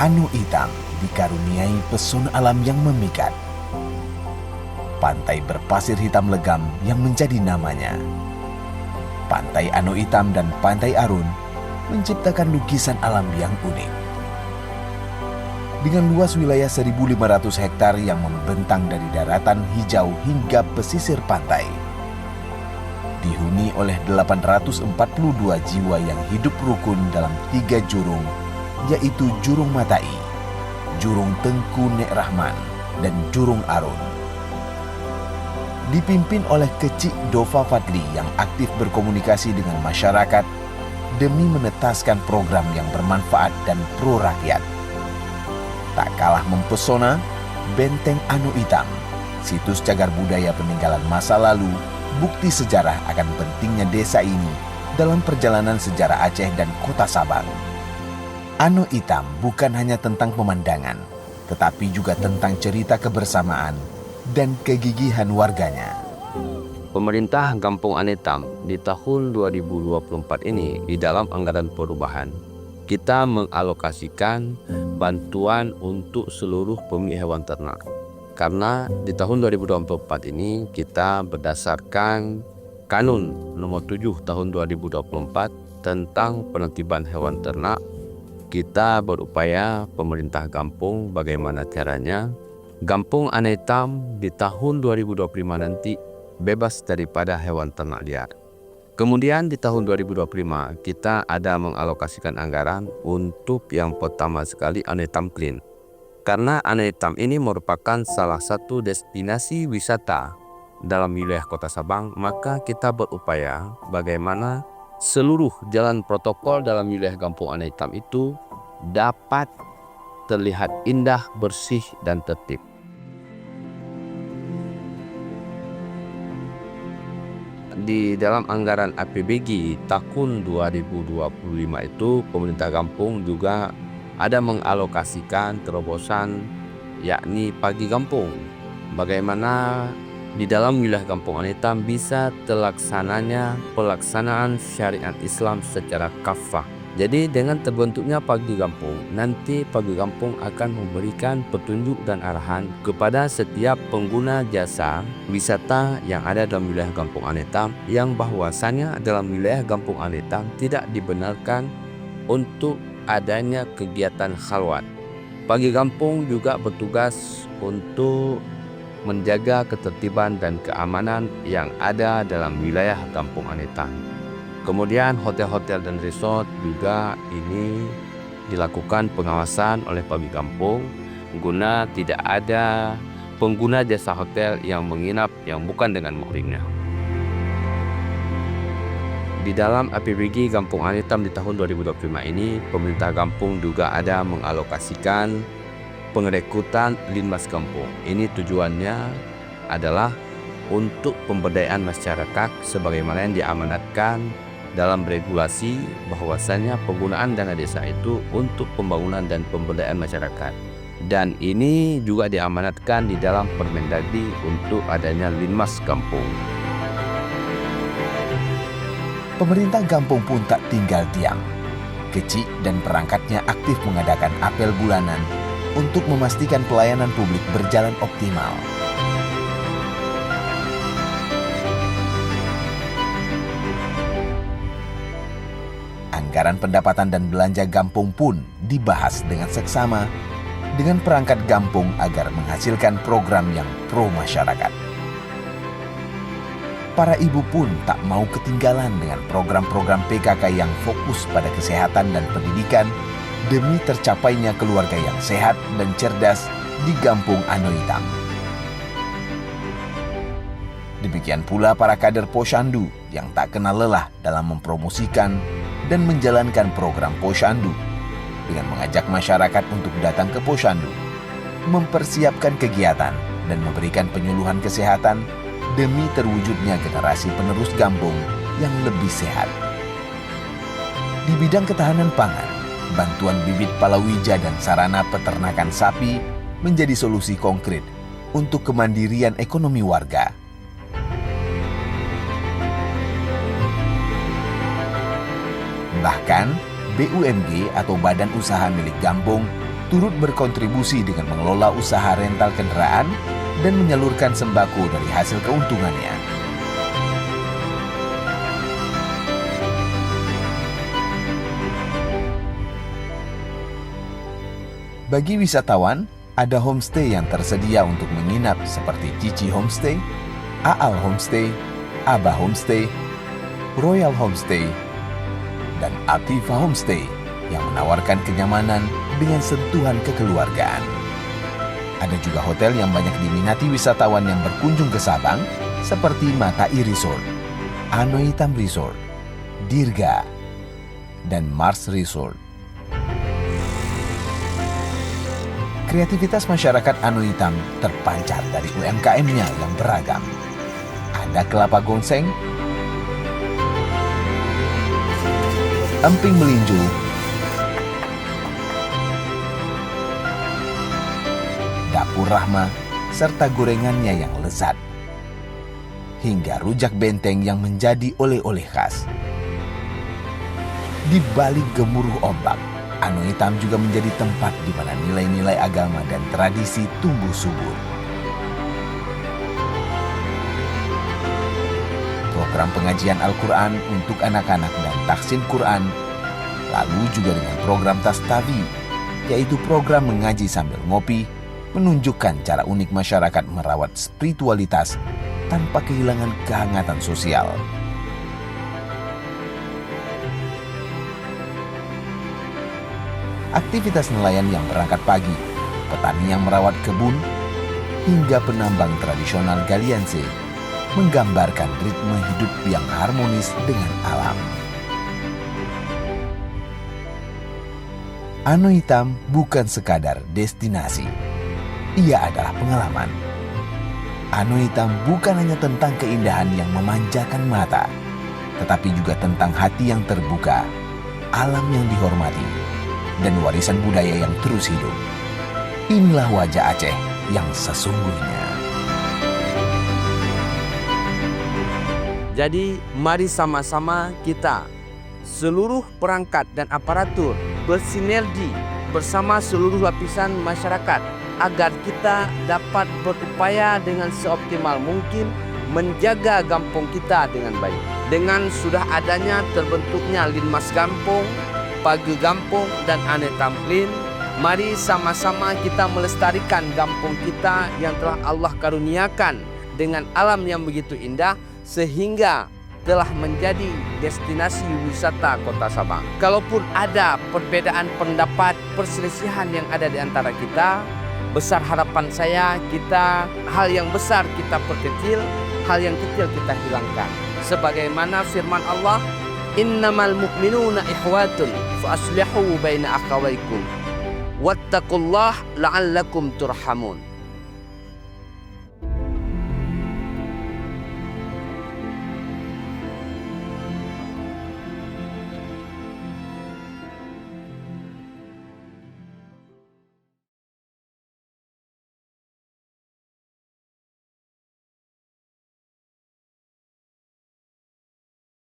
Anu Itam dikaruniai pesona alam yang memikat. Pantai berpasir hitam legam yang menjadi namanya. Pantai Anu Itam dan Pantai Arun menciptakan lukisan alam yang unik. Dengan luas wilayah 1.500 hektar yang membentang dari daratan hijau hingga pesisir pantai. Dihuni oleh 842 jiwa yang hidup rukun dalam 3 jurung, yaitu Jurung Matai, Jurung Tengku Nek Rahman, dan Jurung Arun. Dipimpin oleh Kecik Dova Fadli yang aktif berkomunikasi dengan masyarakat demi menetaskan program yang bermanfaat dan pro rakyat. Tak kalah mempesona, Benteng Anu Itam, situs cagar budaya peninggalan masa lalu, bukti sejarah akan pentingnya desa ini dalam perjalanan sejarah Aceh dan Kota Sabang. Anu Itam bukan hanya tentang pemandangan, tetapi juga tentang cerita kebersamaan dan kegigihan warganya. Pemerintah Kampung Anu Itam di tahun 2024 ini di dalam anggaran perubahan, kita mengalokasikan bantuan untuk seluruh pemilik hewan ternak. Karena di tahun 2024 ini kita berdasarkan Kanun nomor 7 tahun 2024 tentang penertiban hewan ternak, kita berupaya pemerintah kampung bagaimana caranya Kampung Anu Itam di tahun 2025 nanti bebas daripada hewan ternak liar. Kemudian di tahun 2025 kita ada mengalokasikan anggaran untuk yang pertama sekali Anu Itam Clean. Karena Anu Itam ini merupakan salah satu destinasi wisata dalam wilayah Kota Sabang, maka kita berupaya bagaimana seluruh jalan protokol dalam wilayah Kampung Anu Itam itu dapat terlihat indah, bersih, dan tertib. Di dalam anggaran APBG tahun 2025 itu pemerintah kampung juga ada mengalokasikan terobosan yakni pagi kampung. Bagaimana di dalam wilayah Kampung Anu Itam bisa terlaksananya pelaksanaan syariat Islam secara kafah. Jadi dengan terbentuknya pagi kampung, nanti pagi kampung akan memberikan petunjuk dan arahan kepada setiap pengguna jasa wisata yang ada dalam wilayah Kampung Anu Itam, yang bahwasanya dalam wilayah Kampung Anu Itam tidak dibenarkan untuk adanya kegiatan khalwat. Pagi kampung juga bertugas untuk menjaga ketertiban dan keamanan yang ada dalam wilayah Kampung Anu Itam. Kemudian hotel-hotel dan resort juga ini dilakukan pengawasan oleh pagi kampung guna tidak ada pengguna jasa hotel yang menginap yang bukan dengan muhrimnya. Di dalam APBG Kampung Anu Itam di tahun 2025 ini, pemerintah kampung juga ada mengalokasikan pengrekrutan linmas kampung. Ini tujuannya adalah untuk pemberdayaan masyarakat sebagaimana yang diamanatkan dalam regulasi bahwasanya penggunaan dana desa itu untuk pembangunan dan pemberdayaan masyarakat. Dan ini juga diamanatkan di dalam Permendagri untuk adanya linmas kampung. Pemerintah kampung pun tak tinggal diam. Kecik dan perangkatnya aktif mengadakan apel bulanan untuk memastikan pelayanan publik berjalan optimal. Anggaran pendapatan dan belanja kampung pun dibahas dengan seksama dengan perangkat kampung agar menghasilkan program yang pro masyarakat. Para ibu pun tak mau ketinggalan dengan program-program PKK yang fokus pada kesehatan dan pendidikan demi tercapainya keluarga yang sehat dan cerdas di Kampung Anu Itam. Demikian pula para kader Posyandu yang tak kenal lelah dalam mempromosikan dan menjalankan program Posyandu dengan mengajak masyarakat untuk datang ke Posyandu, mempersiapkan kegiatan dan memberikan penyuluhan kesehatan demi terwujudnya generasi penerus kampung yang lebih sehat. Di bidang ketahanan pangan, bantuan bibit palawija dan sarana peternakan sapi menjadi solusi konkret untuk kemandirian ekonomi warga. Bahkan, BUMG atau Badan Usaha Milik Kampung turut berkontribusi dengan mengelola usaha rental kendaraan dan menyalurkan sembako dari hasil keuntungannya. Bagi wisatawan, ada homestay yang tersedia untuk menginap seperti Cici Homestay, Aal Homestay, Abah Homestay, Royal Homestay, dan Atifa Homestay yang menawarkan kenyamanan dengan sentuhan kekeluargaan. Ada juga hotel yang banyak diminati wisatawan yang berkunjung ke Sabang seperti Matai Resort, Anoitam Resort, Dirga, dan Mars Resort. Kreativitas masyarakat Anoitam terpancar dari UMKM-nya yang beragam. Ada kelapa gonseng, emping melinjo, dapur Rahma, serta gorengannya yang lezat. Hingga rujak benteng yang menjadi oleh-oleh khas. Di balik gemuruh ombak, Anoitam juga menjadi tempat di mana nilai-nilai agama dan tradisi tumbuh subur. Program pengajian Al-Quran untuk anak-anak dan tahsin Quran, lalu juga dengan program Tastavi, yaitu program mengaji sambil ngopi, menunjukkan cara unik masyarakat merawat spiritualitas tanpa kehilangan kehangatan sosial. Aktivitas nelayan yang berangkat pagi, petani yang merawat kebun, hingga penambang tradisional Galianse menggambarkan ritme hidup yang harmonis dengan alam. Anoitam bukan sekadar destinasi, ia adalah pengalaman. Anoitam bukan hanya tentang keindahan yang memanjakan mata, tetapi juga tentang hati yang terbuka, alam yang dihormati, dan warisan budaya yang terus hidup. Inilah wajah Aceh yang sesungguhnya. Jadi mari sama-sama kita, seluruh perangkat dan aparatur, bersinergi bersama seluruh lapisan masyarakat agar kita dapat berupaya dengan seoptimal mungkin menjaga kampung kita dengan baik. Dengan sudah adanya terbentuknya Linmas Kampung, Pagi Kampung, dan Ane Tamplin, mari sama-sama kita melestarikan kampung kita yang telah Allah karuniakan dengan alam yang begitu indah sehingga telah menjadi destinasi wisata Kota Sabang. Kalaupun ada perbedaan pendapat, perselisihan yang ada di antara kita, besar harapan saya hal yang besar kita perkecil, hal yang kecil kita hilangkan. Sebagaimana firman Allah, innamal mu'minuna ikhwatun fa aslihu baina akhawaykum wattaqullah la'allakum turhamun.